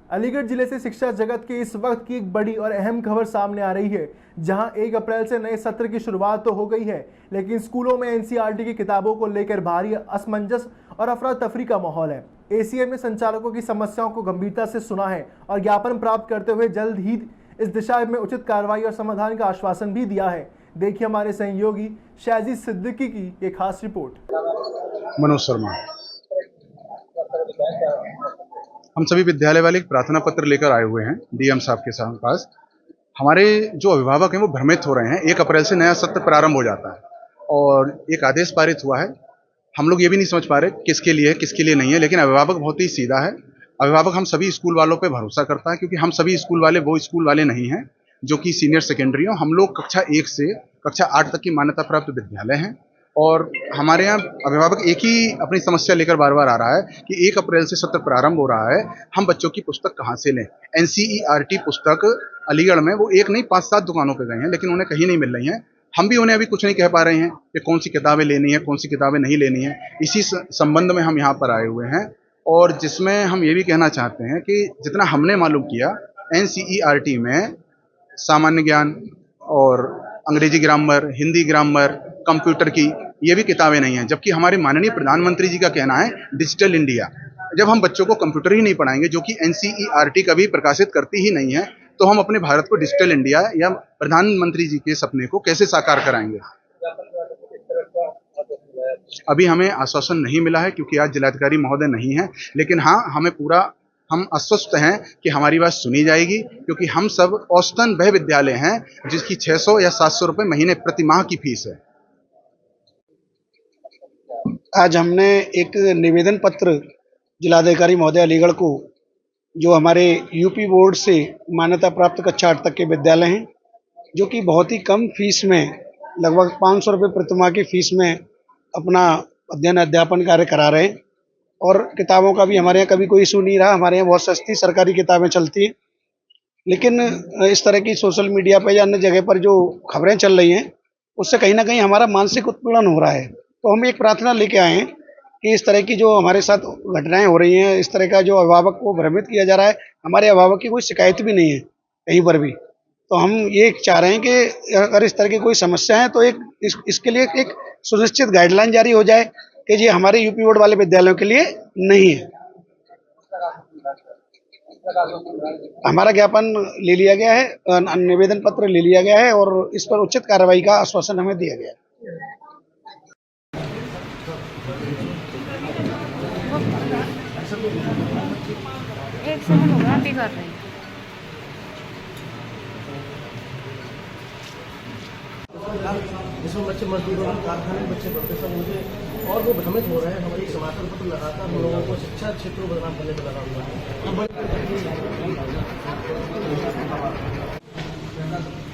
अलीगढ़ जिले से शिक्षा जगत के इस वक्त की एक बड़ी और अहम खबर सामने आ रही है, जहां 1 अप्रैल से नए सत्र की शुरुआत तो हो गई है, लेकिन स्कूलों में एनसीईआरटी की किताबों को लेकर भारी असमंजस और अफरा तफरी का माहौल है। एसीएम ने संचालकों की समस्याओं को गंभीरता से सुना है और ज्ञापन प्राप्त करते हुए जल्द ही इस दिशा में उचित कार्रवाई और समाधान का आश्वासन भी दिया है। देखिए हमारे सहयोगी शाजी सिद्दीकी की एक खास रिपोर्ट। मनोज शर्मा। हम सभी विद्यालय वाले एक प्रार्थना पत्र लेकर आए हुए हैं डीएम साहब के पास। हमारे जो अभिभावक हैं वो भ्रमित हो रहे हैं। 1 अप्रैल से नया सत्र प्रारंभ हो जाता है और एक आदेश पारित हुआ है। हम लोग ये भी नहीं समझ पा रहे किसके लिए है किसके लिए नहीं है, लेकिन अभिभावक बहुत ही सीधा है। अभिभावक हम सभी स्कूल वालों पे भरोसा करता है, क्योंकि हम सभी स्कूल वाले वो स्कूल वाले नहीं हैं जो कि सीनियर सेकेंडरी हो। हम लोग कक्षा 1 से कक्षा 8 तक की मान्यता प्राप्त विद्यालय हैं और हमारे यहाँ अभिभावक एक ही अपनी समस्या लेकर बार बार आ रहा है कि 1 अप्रैल से सत्र प्रारंभ हो रहा है, हम बच्चों की पुस्तक कहाँ से लें। एनसीईआरटी पुस्तक अलीगढ़ में वो एक नहीं 5-7 दुकानों पे गए हैं, लेकिन उन्हें कहीं नहीं मिल रही हैं। हम भी उन्हें अभी कुछ नहीं कह पा रहे हैं कि कौन सी किताबें लेनी है कौन सी किताबें नहीं लेनी है। इसी संबंध में हम यहाँ पर आए हुए हैं और जिसमें हम ये भी कहना चाहते हैं कि जितना हमने मालूम किया, एनसीईआरटी में सामान्य ज्ञान और अंग्रेजी ग्रामर, हिंदी ग्रामर, कंप्यूटर की ये भी किताबें नहीं हैं, जबकि हमारे माननीय प्रधानमंत्री जी का कहना है डिजिटल इंडिया। जब हम बच्चों को कंप्यूटर ही नहीं पढ़ाएंगे, जो कि एनसीईआरटी कभी प्रकाशित करती ही नहीं है, तो हम अपने भारत को डिजिटल इंडिया या प्रधानमंत्री जी के सपने को कैसे साकार कराएंगे। अभी हमें आश्वासन नहीं मिला है क्योंकि आज जिलाधिकारी महोदय नहीं है, लेकिन हाँ हम आश्वस्त हैं कि हमारी बात सुनी जाएगी, क्योंकि हम सब औसतन वह विद्यालय हैं जिसकी 600 या 700 रुपए महीने प्रति माह की फीस है। आज हमने एक निवेदन पत्र जिलाधिकारी महोदय अलीगढ़ को, जो हमारे यूपी बोर्ड से मान्यता प्राप्त कक्षा 8 तक के विद्यालय हैं, जो कि बहुत ही कम फीस में लगभग 500 रुपये प्रतिमाह की फीस में अपना अध्ययन अध्यापन कार्य करा रहे हैं और किताबों का भी हमारे यहाँ कभी कोई इशू नहीं रहा। हमारे यहाँ बहुत सस्ती सरकारी किताबें चलती हैं, लेकिन इस तरह की सोशल मीडिया पर या अन्य जगह पर जो खबरें चल रही हैं, उससे कहीं ना कहीं हमारा मानसिक उत्पीड़न हो रहा है। तो हम एक प्रार्थना लेके आए हैं कि इस तरह की जो हमारे साथ घटनाएं हो रही हैं, इस तरह का जो अभिभावक को भ्रमित किया जा रहा है, हमारे अभिभावक की कोई शिकायत भी नहीं है कहीं पर भी। तो हम ये चाह रहे हैं कि अगर इस तरह की कोई समस्या है तो इसके लिए एक सुनिश्चित गाइडलाइन जारी हो जाए कि ये हमारे यूपी बोर्ड वाले विद्यालयों के लिए नहीं है। हमारा ज्ञापन ले लिया गया है, निवेदन पत्र ले लिया गया है और इस पर उचित कार्रवाई का आश्वासन हमें दिया गया है। एक सेकंड हो गया, कर रहे हैं। जिसमें बच्चे मजदूरों कारखाने में बच्चे पढ़ते सब मुझे और वो भ्रमित हो रहे हैं। हमारे समाचार पत्र लगातार हम लोगों को शिक्षा क्षेत्र को बदनाम करने में लगा हुआ है।